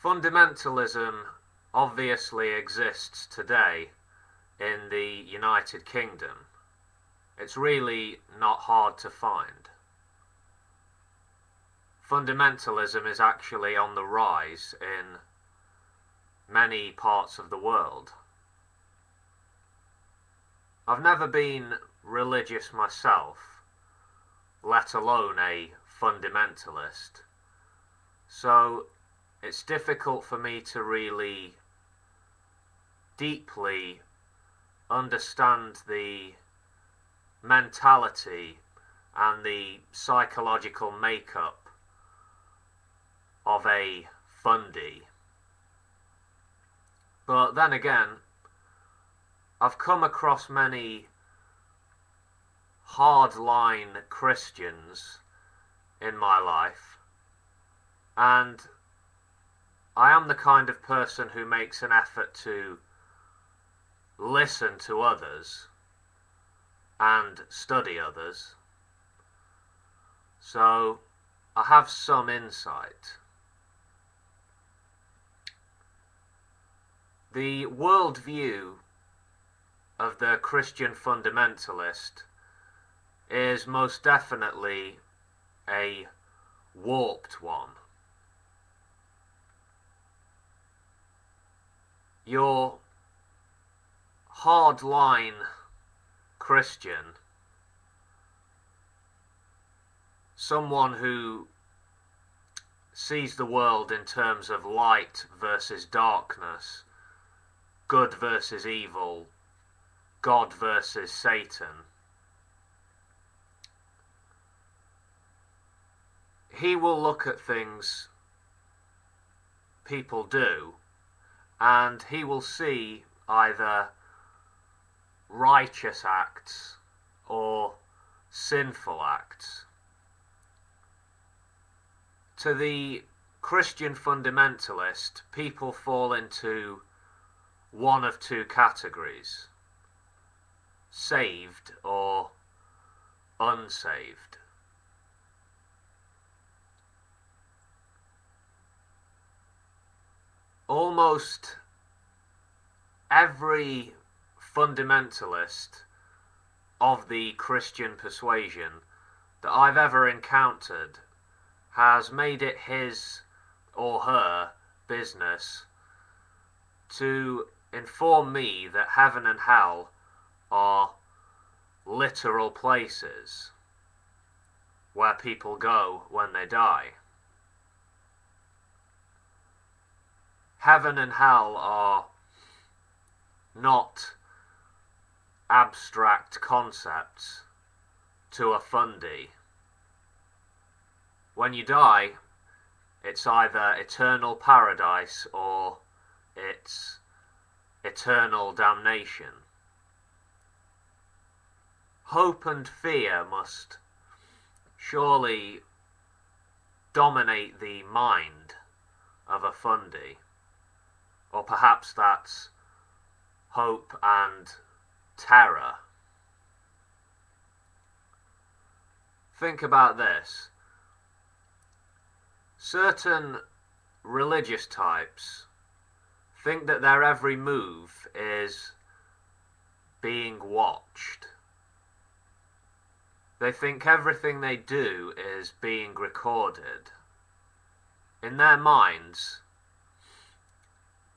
Fundamentalism obviously exists today in the United Kingdom. It's really not hard to find. Fundamentalism is actually on the rise in many parts of the world. I've never been religious myself, let alone a fundamentalist, so it's difficult for me to really deeply understand the mentality and the psychological makeup of a fundie. But then again, I've come across many hardline Christians in my life, and I am the kind of person who makes an effort to listen to others and study others, so I have some insight. The worldview of the Christian fundamentalist is most definitely a warped one. Your hardline Christian, someone who sees the world in terms of light versus darkness, good versus evil, God versus Satan, he will look at things people do, and he will see either righteous acts or sinful acts. To the Christian fundamentalist, people fall into one of two categories: saved or unsaved. Almost every fundamentalist of the Christian persuasion that I've ever encountered has made it his or her business to inform me that heaven and hell are literal places where people go when they die. Heaven and hell are not abstract concepts to a fundie. When you die, it's either eternal paradise or it's eternal damnation. Hope and fear must surely dominate the mind of a fundie, or perhaps that's hope and terror. Think about this. Certain religious types think that their every move is being watched. They think everything they do is being recorded. In their minds,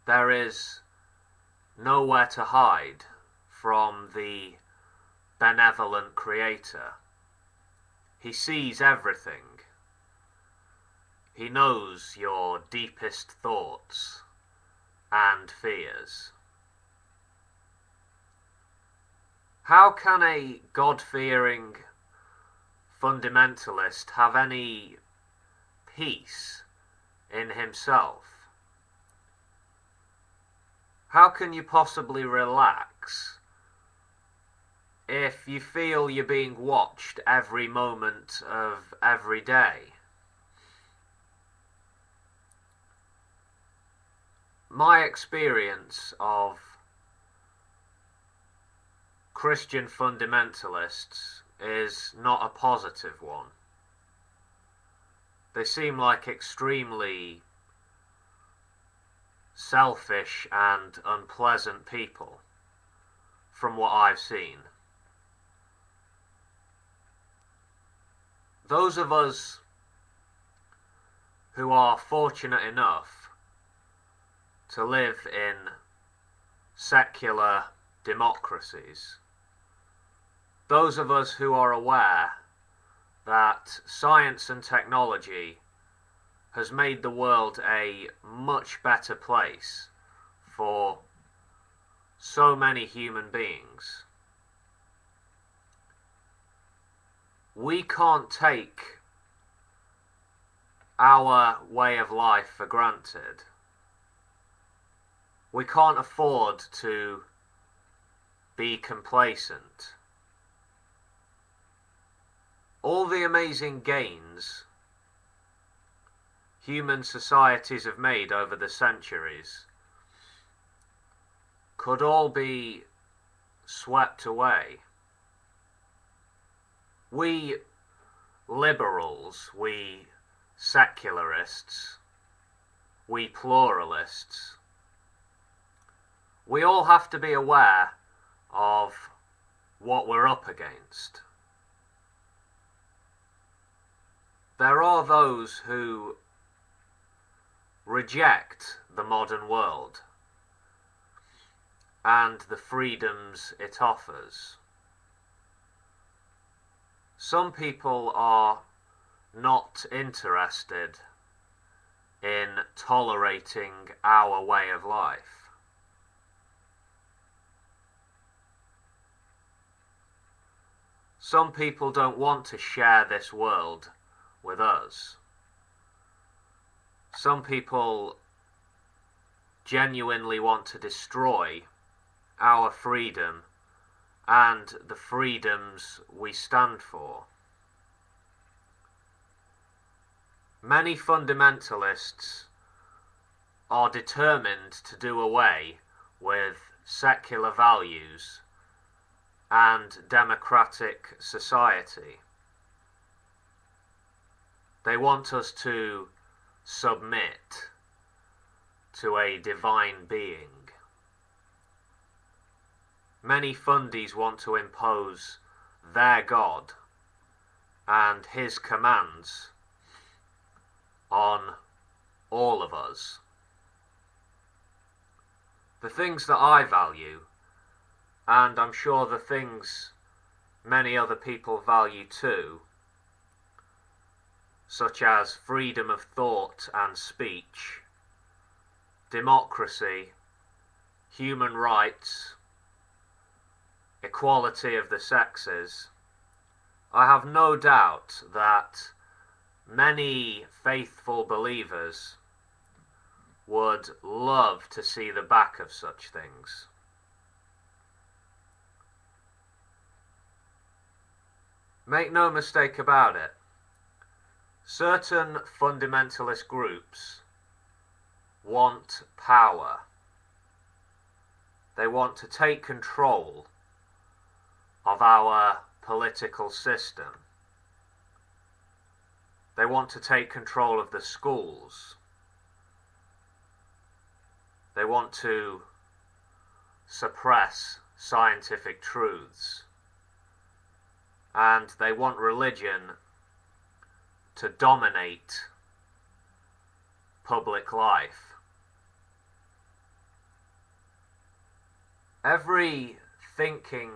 there is nowhere to hide from the benevolent Creator. He sees everything. He knows your deepest thoughts and fears. How can a God-fearing fundamentalist have any peace in himself? How can you possibly relax if you feel you're being watched every moment of every day? My experience of Christian fundamentalists is not a positive one. They seem like extremely selfish and unpleasant people, from what I've seen. Those of us who are fortunate enough to live in secular democracies, those of us who are aware that science and technology has made the world a much better place for so many human beings, we can't take our way of life for granted. We can't afford to be complacent. All the amazing gains human societies have made over the centuries could all be swept away. We liberals, we secularists, we pluralists, we all have to be aware of what we're up against. There are those who reject the modern world and the freedoms it offers. Some people are not interested in tolerating our way of life. Some people don't want to share this world with us. Some people genuinely want to destroy our freedom and the freedoms we stand for. Many fundamentalists are determined to do away with secular values and democratic society. They want us to submit to a divine being. Many fundies want to impose their God and his commands on all of us. The things that I value, and I'm sure the things many other people value too, such as freedom of thought and speech, democracy, human rights, equality of the sexes, I have no doubt that many faithful believers would love to see the back of such things. Make no mistake about it, certain fundamentalist groups want power. They want to take control of our political system. They want to take control of the schools. They want to suppress scientific truths. And they want religion to dominate public life. Every thinking,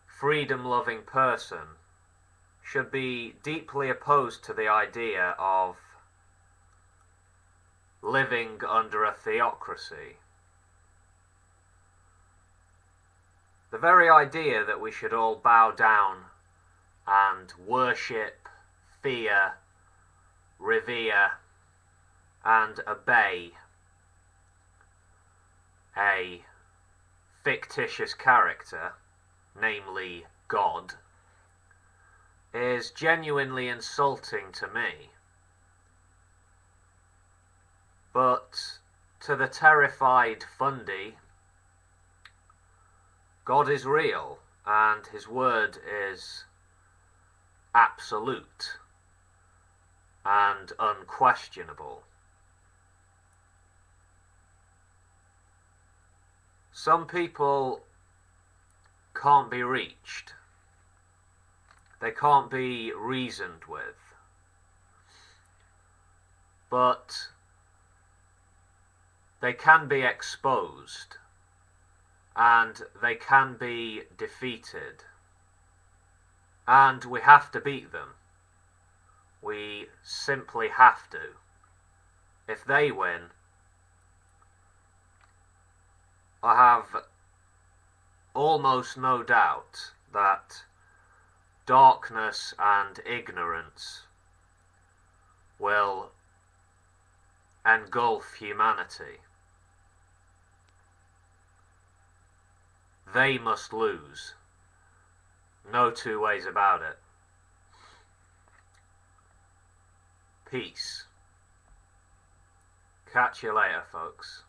freedom-loving person should be deeply opposed to the idea of living under a theocracy. The very idea that we should all bow down and worship, fear, revere, and obey a fictitious character, namely God, is genuinely insulting to me. But to the terrified fundy, God is real and his word is absolute and unquestionable. Some people can't be reached. They can't be reasoned with. But they can be exposed, and they can be defeated. And we have to beat them. We simply have to. If they win, I have almost no doubt that darkness and ignorance will engulf humanity. They must lose. No two ways about it. Peace. Catch you later, folks.